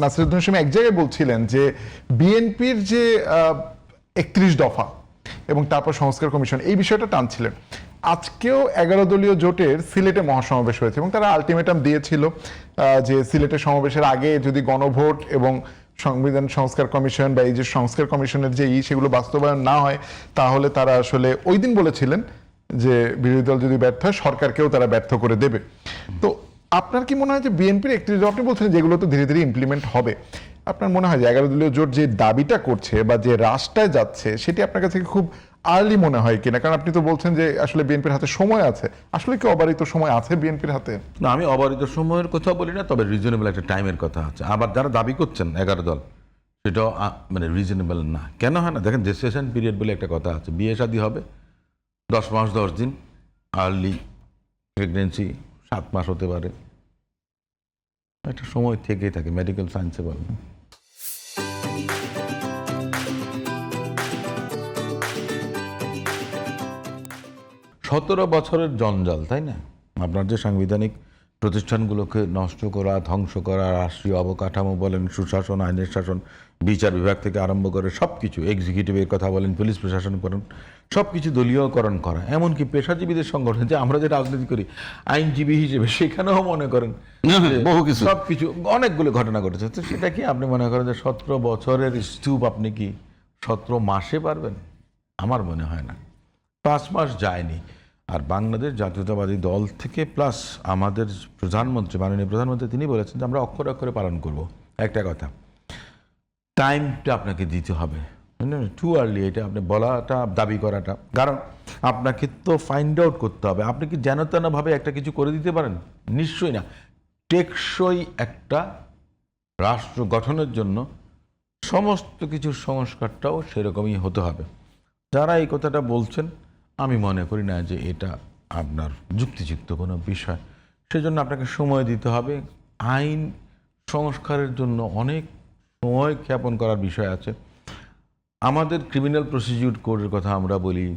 নাসিরুদ্দিন হাশমি এক জায়গায় বলছিলেন যে বিএনপির যে 31 দফা এবং তারপর সংস্কার কমিশন এই বিষয়টা টানছিলেন। আজকেও 11 দলীয় জোটের সিলেটে মহাসমাবেশ হয়েছে এবং তারা আলটিমেটাম দিয়েছিল যে সিলেটের সমাবেশের আগে যদি গণভোট এবং সংবিধান সংস্কার কমিশন বা এই যে সংস্কার কমিশনের যে সেগুলো বাস্তবায়ন না হয় তাহলে তারা আসলে ওই দিন বলেছিলেন যে বিরোধী দল যদি ব্যর্থ হয় সরকারকেও তারা ব্যর্থ করে দেবে। তো আপনার কি মনে হয় যে বিএনপির 31 আপনি বলছেন যেগুলো তো ধীরে ধীরে ইমপ্লিমেন্ট হবে, আপনার মনে হয় যে 11 দলীয় জোট যে দাবিটা করছে বা যে রাস্তায় যাচ্ছে সেটি আপনার কাছে খুব আর্লি মনে হয় কিনা? কারণ আপনি তো বলছেন যে আসলে বিএনপির হাতে সময় আছে, আসলে কি অবারিত সময় আছে বিএনপির হাতে? না, আমি অবারিত সময়ের কথা বলি না, তবে রিজনেবল একটা টাইমের কথা আছে। আবার যারা দাবি করছেন 11 দল, সেটাও মানে রিজনেবল না। কেন হয় না? দেখেন, জেস্টেশন পিরিয়ড বলে একটা কথা আছে। বিয়ে শাদী হবে 10 মাস 10 দিন, আর্লি প্রেগনেন্সি 7 মাস হতে পারে, একটা সময় থেকেই থাকে, মেডিকেল সায়েন্সে বলে। সতেরো বছরের জঞ্জাল, তাই না? আপনার যে সাংবিধানিক প্রতিষ্ঠানগুলোকে নষ্ট করা, ধ্বংস করা, রাষ্ট্রীয় অবকাঠামো বলেন, সুশাসন, আইনের শাসন, বিচার বিভাগ থেকে আরম্ভ করে সব কিছু, এক্সিকিউটিভের কথা বলেন, পুলিশ প্রশাসন করেন, সব কিছু দলীয়করণ করা, এমনকি পেশাজীবীদের সংগঠন, যে আমরা যে রাজনীতি করি আইনজীবী হিসেবে, সেখানেও মনে করেন বহু কিছু, সব কিছু, অনেকগুলো ঘটনা ঘটেছে। তো সেটা কি আপনি মনে করেন যে 17 বছরের স্তূপ আপনি কি 17 মাসে পারবেন? আমার মনে হয় না। 5 মাস যায়নি। আর বাংলাদেশ জাতীয়তাবাদী দল থেকে প্লাস আমাদের প্রধানমন্ত্রী, মাননীয় প্রধানমন্ত্রী, তিনি বলেছেন যে আমরা অক্ষরে অক্ষরে পালন করব। একটা কথা, টাইমটা আপনাকে দিতে হবে, টু আর্লি এটা আপনি বলাটা, দাবি করাটা। কারণ আপনাকে তো ফাইন্ড আউট করতে হবে আপনি কি যেন তেনভাবে একটা কিছু করে দিতে পারেন, নিশ্চয়ই না। টেকসই একটা রাষ্ট্র গঠনের জন্য সমস্ত কিছুর সংস্কারটাও সেরকমই হতে হবে। যারা এই কথাটা বলছেন, আমি মনে করি না যে এটা আপনার যুক্তিযুক্ত কোনো বিষয়। সেজন্য আপনাকে সময় দিতে হবে। আইন সংস্কারের জন্য অনেক সময় ক্ষেপণ করার বিষয় আছে। আমাদের ক্রিমিনাল প্রসিডিউর কোডের কথা আমরা বলি,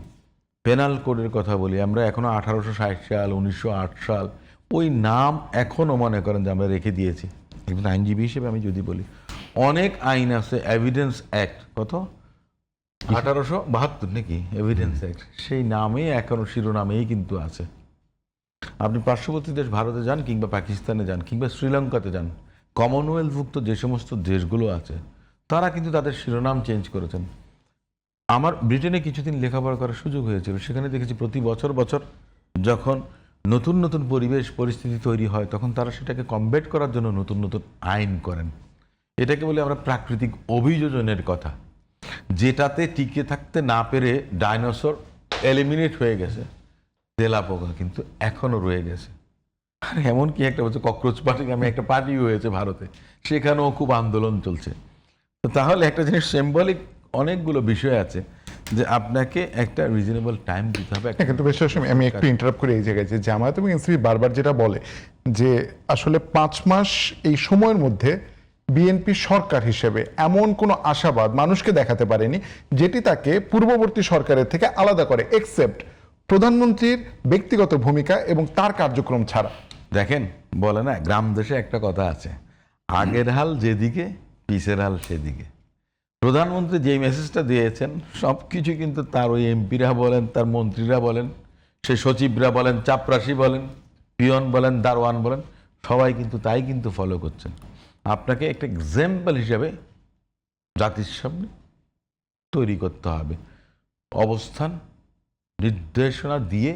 পেনাল কোডের কথা বলি, আমরা এখনও 1860 সাল, 1908 সাল, ওই নাম এখনও মনে করেন যে আমরা রেখে দিয়েছি। একজন আইনজীবী হিসেবে আমি যদি বলি, অনেক আইন আছে, এভিডেন্স অ্যাক্ট, কত 1872 নাকি এভিডেন্স অ্যাক্ট, সেই নামেই এখনো শিরোনামেই কিন্তু আছে। আপনি পার্শ্ববর্তী দেশ ভারতে যান, কিংবা পাকিস্তানে যান, কিংবা শ্রীলঙ্কাতে যান, কমনওয়েলথভুক্ত যে সমস্ত দেশগুলো আছে, তারা কিন্তু তাদের শিরোনাম চেঞ্জ করেছেন। আমার ব্রিটেনে কিছুদিন লেখাপড়া করার সুযোগ হয়েছিল, সেখানে দেখেছি প্রতি বছর বছর যখন নতুন নতুন পরিবেশ পরিস্থিতি তৈরি হয়, তখন তারা সেটাকে কমব্যাট করার জন্য নতুন নতুন আইন করেন। এটাকে বলি আমরা প্রাকৃতিক অভিযোজনের কথা, যেটাতে টিকে থাকতে না পেরে ডাইনোসর এলিমিনেট হয়ে গেছে, তেলাপোকা কিন্তু এখনো রয়ে গেছে। আর এমনকি একটা বলছে ককরোচ পার্টি নামে একটা পার্টি হয়েছে ভারতে, সেখানেও খুব আন্দোলন চলছে। তো তাহলে একটা জিনিস সিম্বলিক অনেকগুলো বিষয় আছে যে আপনাকে একটা রিজনেবল টাইম দিতে হবে। কিন্তু বেশ আমি একটু ইন্টারাপ্ট করি এই জায়গায়, যে জামায়াত এবং এনসিপি বারবার যেটা বলে যে আসলে 5 মাস এই সময়ের মধ্যে বিএনপি সরকার হিসেবে এমন কোনো আশাবাদ মানুষকে দেখাতে পারেনি যেটি তাকে পূর্ববর্তী সরকারের থেকে আলাদা করে, এক্সেপ্ট প্রধানমন্ত্রীর ব্যক্তিগত ভূমিকা এবং তার কার্যক্রম ছাড়া। দেখেন, বলে না গ্রাম দেশে একটা কথা আছে, আগের হাল যেদিকে পিছের হাল সেদিকে। প্রধানমন্ত্রী যে মেসেজটা দিয়েছেন, সব কিছু কিন্তু তার ওই এমপিরা বলেন, তার মন্ত্রীরা বলেন, সে সচিবরা বলেন, চাপরাশি বলেন, পিয়ন বলেন, দারোয়ান বলেন, সবাই কিন্তু তাই কিন্তু ফলো করছেন। আপনাকে একটা এক্সাম্পল হিসাবে জাতির সামনে তৈরি করতে হবে, অবস্থান নির্দেশনা দিয়ে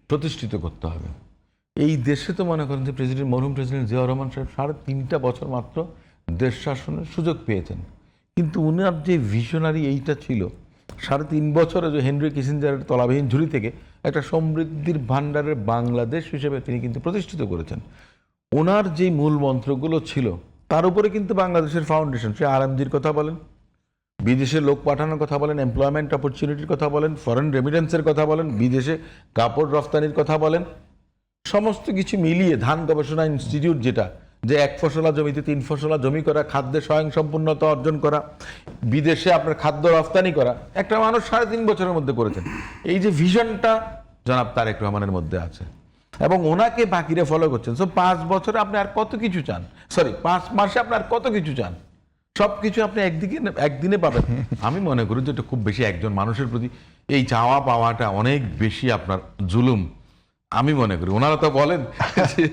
প্রতিষ্ঠিত করতে হবে। এই দেশে তো মনে করেন যে মরহুম প্রেসিডেন্ট জিয়াউর রহমান সাহেব 3.5 বছর মাত্র দেশ শাসনের সুযোগ পেয়েছেন, কিন্তু উনার যে ভিশনারি এইটা ছিল, 3.5 বছরে যে হেনরি কিসিঞ্জারের তলাবিহীন ঝুড়ি থেকে একটা সমৃদ্ধির ভাণ্ডারের বাংলাদেশ হিসেবে তিনি কিন্তু প্রতিষ্ঠিত করেছেন। ওনার যে মূল মন্ত্রগুলো ছিল, তার উপরে কিন্তু বাংলাদেশের ফাউন্ডেশন। সে আরএমজির কথা বলেন, বিদেশে লোক পাঠানোর কথা বলেন, এমপ্লয়মেন্ট অপরচুনিটির কথা বলেন, ফরেন রেমিটেন্সের কথা বলেন, বিদেশে কাপড় রফতানির কথা বলেন, সমস্ত কিছু মিলিয়ে ধান গবেষণা ইনস্টিটিউট, যেটা যে 1 ফসলা জমিতে 3 ফসলা জমি করা, খাদ্যে স্বয়ংসম্পূর্ণতা অর্জন করা, বিদেশে আপনার খাদ্য রফতানি করা, একটা মানুষ 3.5 বছরের মধ্যে করেছেন। এই যে ভিশনটা জনাব তারেক রহমানের মধ্যে আছে, এবং ওনাকে বাকিরা ফলো করছেন। সো 5 বছরে আপনি আর কত কিছু চান, সরি 5 মাসে আপনি আর কত কিছু চান? সবকিছু আপনি একদিনে পাবেন। আমি মনে করি যে এটা খুব বেশি একজন মানুষের প্রতি এই চাওয়া পাওয়াটা অনেক বেশি আপনার জুলুম। আমি মনে করি ওনারা তো বলেন যে